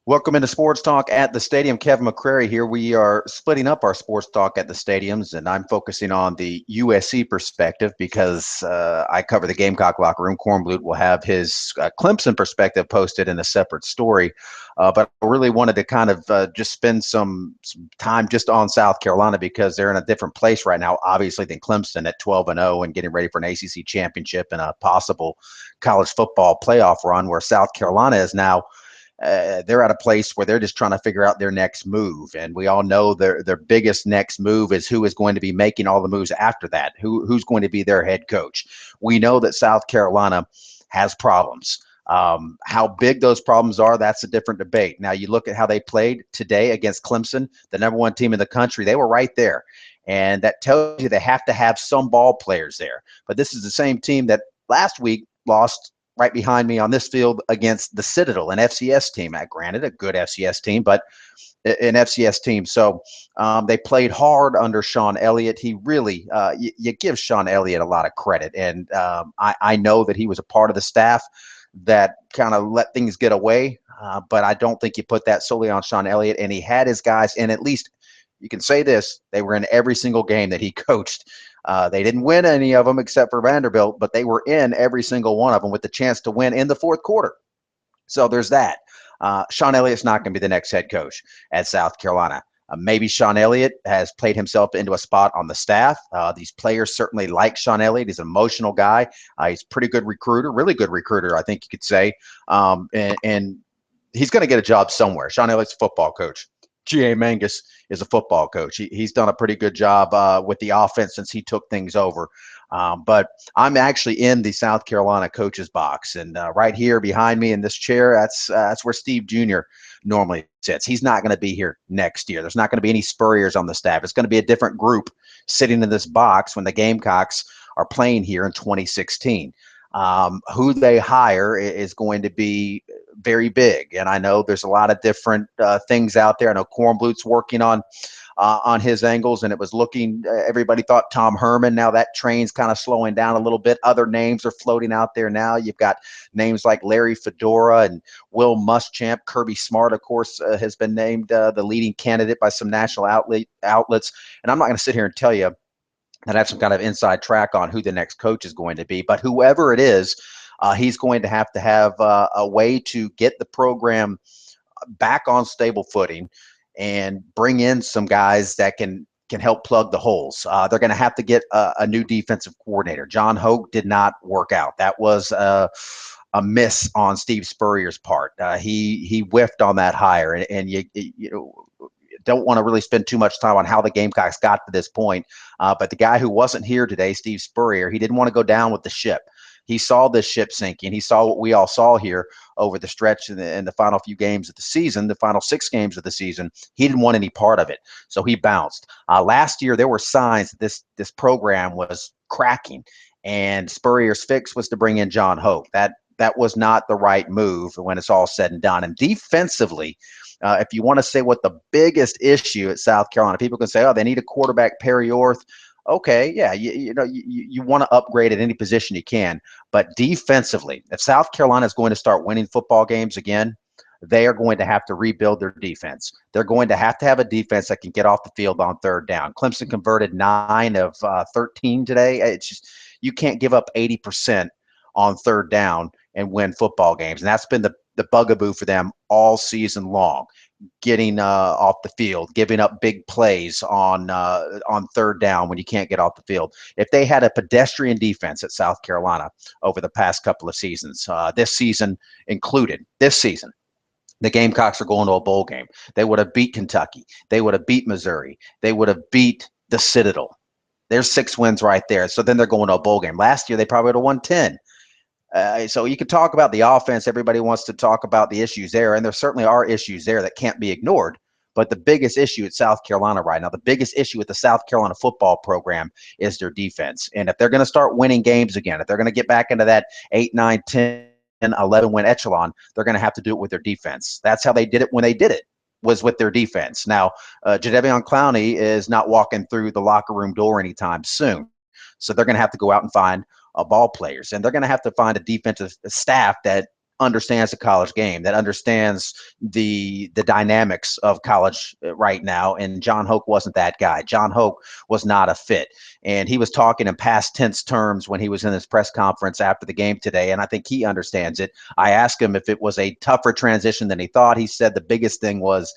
Welcome into Sports Talk at the Stadium. Kevin McCrary here. We are splitting up our Sports Talk at the Stadiums, and I'm focusing on the USC perspective because I cover the Gamecock locker room. Kornblut will have his Clemson perspective posted in a separate story. But I really wanted to kind of just spend some time just on South Carolina because they're in a different place right now, obviously, than Clemson at 12-0 and getting ready for an ACC championship and a possible college football playoff run, where South Carolina is now. They're at a place where they're just trying to figure out their next move. And we all know their biggest next move is who is going to be making all the moves after that, who's going to be their head coach. We know that South Carolina has problems. How big those problems are, that's a different debate. Now, you look at how they played today against Clemson, the number one team in the country. They were right there. And that tells you they have to have some ball players there. But this is the same team that last week lost right behind me on this field against the Citadel, an FCS team. Granted, a good FCS team, but an FCS team. So they played hard under Sean Elliott. He really, you give Sean Elliott a lot of credit. And I know that he was a part of the staff that kind of let things get away, but I don't think you put that solely on Sean Elliott. And he had his guys in at least, you can say this, they were in every single game that he coached. They didn't win any of them except for Vanderbilt, but they were in every single one of them with the chance to win in the fourth quarter. So there's that. Sean Elliott's not going to be the next head coach at South Carolina. Maybe Sean Elliott has played himself into a spot on the staff. These players certainly like Sean Elliott. He's an emotional guy. He's a pretty good recruiter, really good recruiter, I think you could say. And he's going to get a job somewhere. Sean Elliott's a football coach. G.A. Mangus is a football coach. He's done a pretty good job with the offense since he took things over. But I'm actually in the South Carolina coach's box. And right here behind me in this chair, that's where Steve Jr. normally sits. He's not going to be here next year. There's not going to be any Spurriers on the staff. It's going to be a different group sitting in this box when the Gamecocks are playing here in 2016. Who they hire is going to be very big. And I know there's a lot of different things out there. I know Kornblut's working on his angles, and it was looking, everybody thought Tom Herman. Now that train's kind of slowing down a little bit. Other names are floating out there now. You've got names like Larry Fedora and Will Muschamp. Kirby Smart, of course, has been named the leading candidate by some national outlets. And I'm not going to sit here and tell you that I have some kind of inside track on who the next coach is going to be. But whoever it is, he's going to have a way to get the program back on stable footing and bring in some guys that can help plug the holes. They're going to have to get a new defensive coordinator. John Hoke did not work out. That was a miss on Steve Spurrier's part. He whiffed on that hire, and you know, don't want to really spend too much time on how the Gamecocks got to this point. But the guy who wasn't here today, Steve Spurrier, he didn't want to go down with the ship. He saw this ship sinking. He saw what we all saw here over the stretch in the final few games of the season, the final 6 games of the season. He didn't want any part of it, so he bounced. Last year, there were signs that this program was cracking, and Spurrier's fix was to bring in John Hoke. That was not the right move when it's all said and done. And defensively, if you want to say what the biggest issue at South Carolina, people can say, oh, they need a quarterback, Perry Orth. Okay, yeah, you want to upgrade at any position you can. But defensively, if South Carolina is going to start winning football games again, they are going to have to rebuild their defense. They're going to have a defense that can get off the field on third down. Clemson converted 9 of 13 today. It's just, you can't give up 80% on third down and win football games. And that's been the bugaboo for them all season long, getting off the field, giving up big plays on third down when you can't get off the field. If they had a pedestrian defense at South Carolina over the past couple of seasons, this season included, the Gamecocks are going to a bowl game. They would have beat Kentucky. They would have beat Missouri. They would have beat the Citadel. There's 6 wins right there. So then they're going to a bowl game. Last year, they probably would have won 10. So you can talk about the offense. Everybody wants to talk about the issues there, and there certainly are issues there that can't be ignored. But the biggest issue at South Carolina right now, the biggest issue with the South Carolina football program is their defense. And if they're going to start winning games again, if they're going to get back into that 8, 9, 10, 11 win echelon, they're going to have to do it with their defense. That's how they did it when they did it, was with their defense. Now, Jadeveon Clowney is not walking through the locker room door anytime soon. So they're going to have to go out and find ball players, and they're going to have to find a defensive staff that understands the college game, that understands the dynamics of college right now. And John Hoke wasn't that guy. John Hoke was not a fit. And he was talking in past tense terms when he was in his press conference after the game today. And I think he understands it. I asked him if it was a tougher transition than he thought. He said the biggest thing was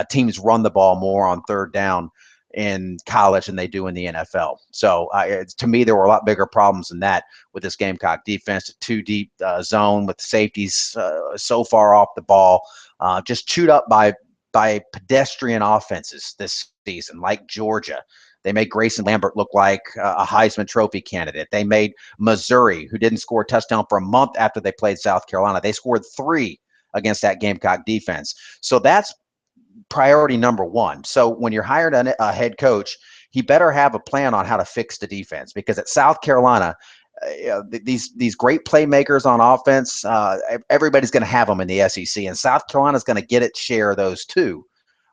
teams run the ball more on third down in college than they do in the NFL. So to me, there were a lot bigger problems than that with this Gamecock defense. A too deep zone with the safeties so far off the ball, just chewed up by pedestrian offenses this season, like Georgia. They made Grayson Lambert look like a Heisman Trophy candidate. They made Missouri, who didn't score a touchdown for a month after they played South Carolina. They scored 3 against that Gamecock defense. So that's priority number one. So when you're hired a head coach, he better have a plan on how to fix the defense, because at South Carolina, these great playmakers on offense, everybody's going to have them in the SEC, and South Carolina's going to get its share of those too.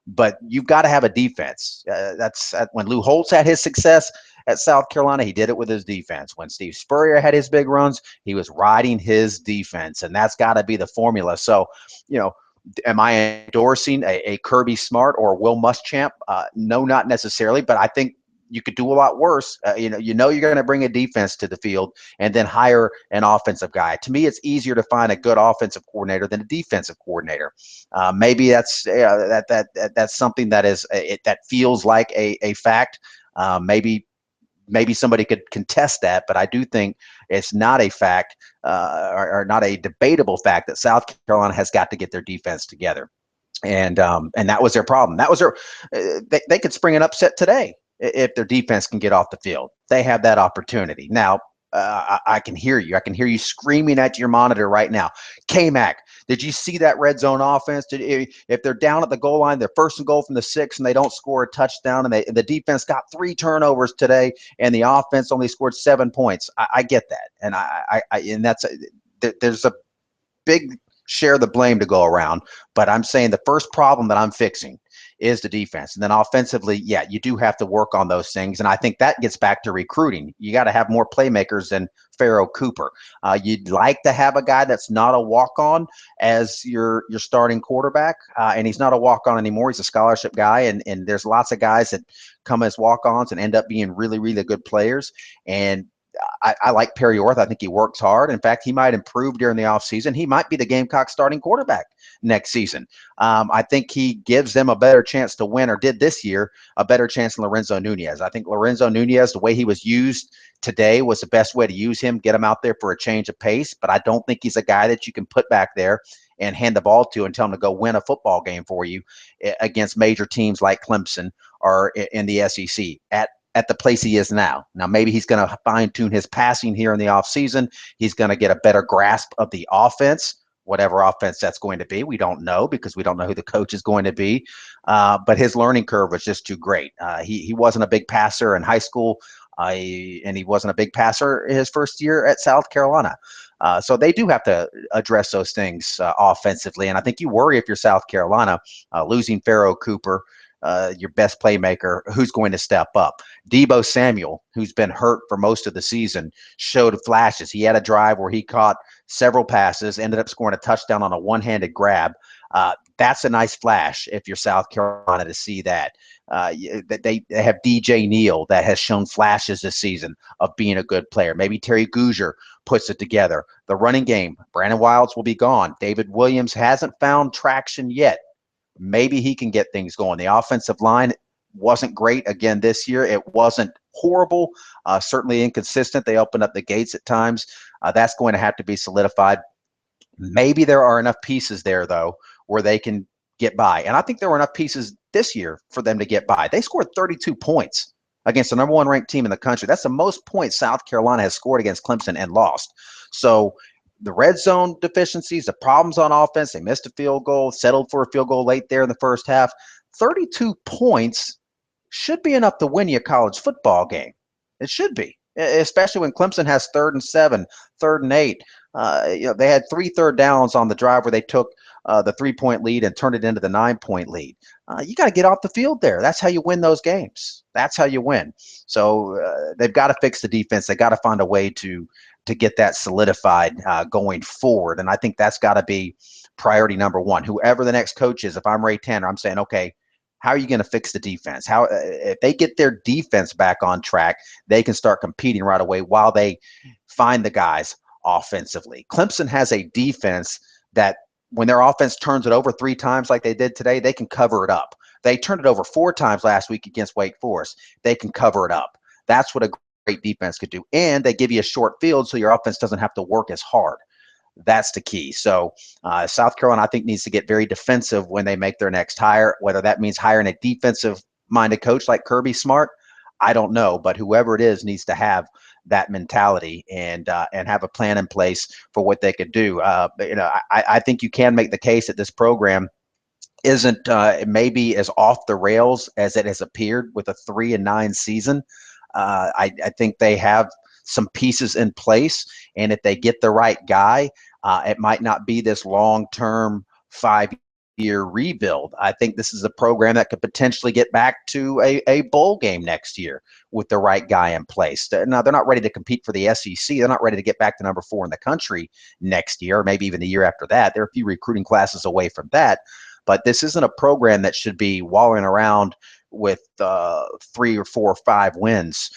But you've got to have a defense. That's when Lou Holtz had his success at South Carolina, he did it with his defense. When Steve Spurrier had his big runs, he was riding his defense, and that's got to be the formula. So, am I endorsing a Kirby Smart or Will Muschamp? No, not necessarily, but I think you could do a lot worse. You're going to bring a defense to the field and then hire an offensive guy. To me, it's easier to find a good offensive coordinator than a defensive coordinator. Maybe that's something that is that feels like a fact. Maybe somebody could contest that, but I do think it's not a fact or not a debatable fact that South Carolina has got to get their defense together. And that was their problem. That was they could spring an upset today if their defense can get off the field. They have that opportunity. Now, I can hear you. I can hear you screaming at your monitor right now. K-Mac, did you see that red zone offense? If they're down at the goal line, they're first and goal from the 6, and they don't score a touchdown, and the defense got 3 turnovers today, and the offense only scored 7 points. I get that, and and there's a big share of the blame to go around. But I'm saying the first problem that I'm fixing is the defense. And then offensively, yeah, you do have to work on those things. And I think that gets back to recruiting. You got to have more playmakers than Pharaoh Cooper. You'd like to have a guy that's not a walk-on as your starting quarterback. And he's not a walk-on anymore. He's a scholarship guy. And there's lots of guys that come as walk-ons and end up being really, really good players. And I like Perry Orth. I think he works hard. In fact, he might improve during the offseason. He might be the Gamecock starting quarterback next season. I think he gives them a better chance to win, or did this year, a better chance than Lorenzo Nunez. I think Lorenzo Nunez, the way he was used today, was the best way to use him, get him out there for a change of pace. But I don't think he's a guy that you can put back there and hand the ball to and tell him to go win a football game for you against major teams like Clemson or in the SEC at the place he is now. Now, maybe he's going to fine-tune his passing here in the offseason. He's going to get a better grasp of the offense, whatever offense that's going to be. We don't know, because we don't know who the coach is going to be. But his learning curve was just too great. He wasn't a big passer in high school, and he wasn't a big passer his first year at South Carolina. So they do have to address those things offensively. And I think you worry if you're South Carolina, losing Pharaoh Cooper, your best playmaker, who's going to step up. Deebo Samuel, who's been hurt for most of the season, showed flashes. He had a drive where he caught several passes, ended up scoring a touchdown on a one-handed grab. That's a nice flash if you're South Carolina to see that. They have DJ Neal that has shown flashes this season of being a good player. Maybe Terry Gouger puts it together. The running game, Brandon Wilds will be gone. David Williams hasn't found traction yet. Maybe he can get things going. The offensive line wasn't great again this year. It wasn't horrible, certainly inconsistent. They opened up the gates at times. That's going to have to be solidified. Maybe there are enough pieces there, though, where they can get by. And I think there were enough pieces this year for them to get by. They scored 32 points against the number 1 ranked team in the country. That's the most points South Carolina has scored against Clemson and lost. So the red zone deficiencies, the problems on offense, they missed a field goal, settled for a field goal late there in the first half. 32 points should be enough to win you a college football game. It should be, especially when Clemson has 3rd and 7, 3rd and 8. They had 3 third downs on the drive where they took the 3-point lead and turned it into the 9-point lead. You got to get off the field there. That's how you win those games. That's how you win. So they've got to fix the defense. They got to find a way to to get that solidified going forward. And I think that's got to be priority number one. Whoever the next coach is, if I'm Ray Tanner, I'm saying, okay, how are you going to fix the defense? How if they get their defense back on track, they can start competing right away while they find the guys offensively. Clemson has a defense that when their offense turns it over 3 times like they did today, they can cover it up. They turned it over 4 times last week against Wake Forest. They can cover it up. That's what a great defense could do. And they give you a short field so your offense doesn't have to work as hard. That's the key. So South Carolina, I think, needs to get very defensive when they make their next hire. Whether that means hiring a defensive-minded coach like Kirby Smart, I don't know. But whoever it is needs to have that mentality and have a plan in place for what they could do. I think you can make the case that this program isn't maybe as off the rails as it has appeared with a 3-9 season. I think they have some pieces in place, and if they get the right guy, it might not be this long-term 5-year rebuild. I think this is a program that could potentially get back to a bowl game next year with the right guy in place. Now, they're not ready to compete for the SEC. They're not ready to get back to number 4 in the country next year, or maybe even the year after that. They're a few recruiting classes away from that. But this isn't a program that should be wallowing around with 3 or 4 or 5 wins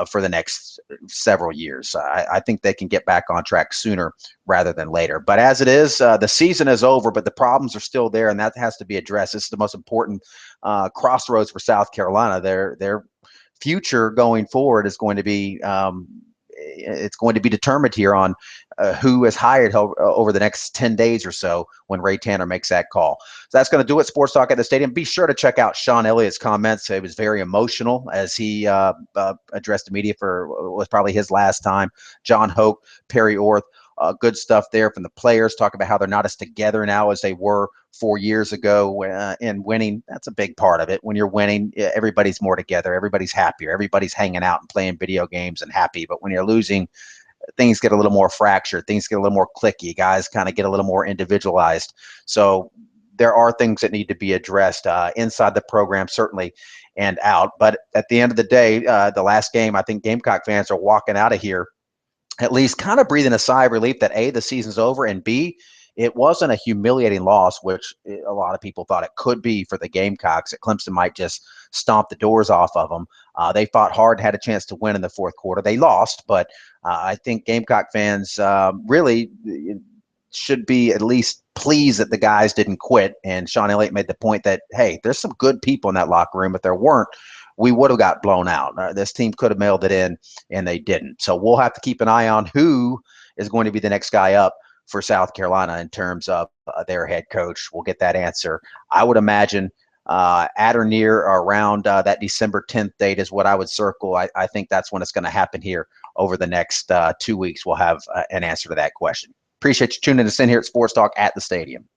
for the next several years. I think they can get back on track sooner rather than later. But as it is, the season is over, but the problems are still there, and that has to be addressed. This is the most important crossroads for South Carolina. Their future going forward is going to be it's going to be determined here on who is hired over the next 10 days or so when Ray Tanner makes that call. So that's going to do it. Sports Talk at the Stadium. Be sure to check out Sean Elliott's comments. It was very emotional as he addressed the media for what was probably his last time. John Hoke, Perry Orth, good stuff there from the players, talking about how they're not as together now as they were 4 years ago. And winning, that's a big part of it. When you're winning, everybody's more together. Everybody's happier. Everybody's hanging out and playing video games and happy. But when you're losing, things get a little more fractured. Things get a little more cliquey. Guys kind of get a little more individualized. So there are things that need to be addressed inside the program, certainly, and out. But at the end of the day, the last game, I think Gamecock fans are walking out of here at least kind of breathing a sigh of relief that A, the season's over, and B, it wasn't a humiliating loss, which a lot of people thought it could be for the Gamecocks, that Clemson might just stomp the doors off of them. They fought hard and had a chance to win in the fourth quarter. They lost, but I think Gamecock fans really should be at least pleased that the guys didn't quit. And Sean Elliott made the point that, hey, there's some good people in that locker room. If there weren't, we would have got blown out. This team could have mailed it in, and they didn't. So we'll have to keep an eye on who is going to be the next guy up for South Carolina in terms of their head coach. We'll get that answer. I would imagine at or near or around that December 10th date is what I would circle. I think that's when it's going to happen here over the next 2 weeks. We'll have an answer to that question. Appreciate you tuning us in here at Sports Talk at the Stadium.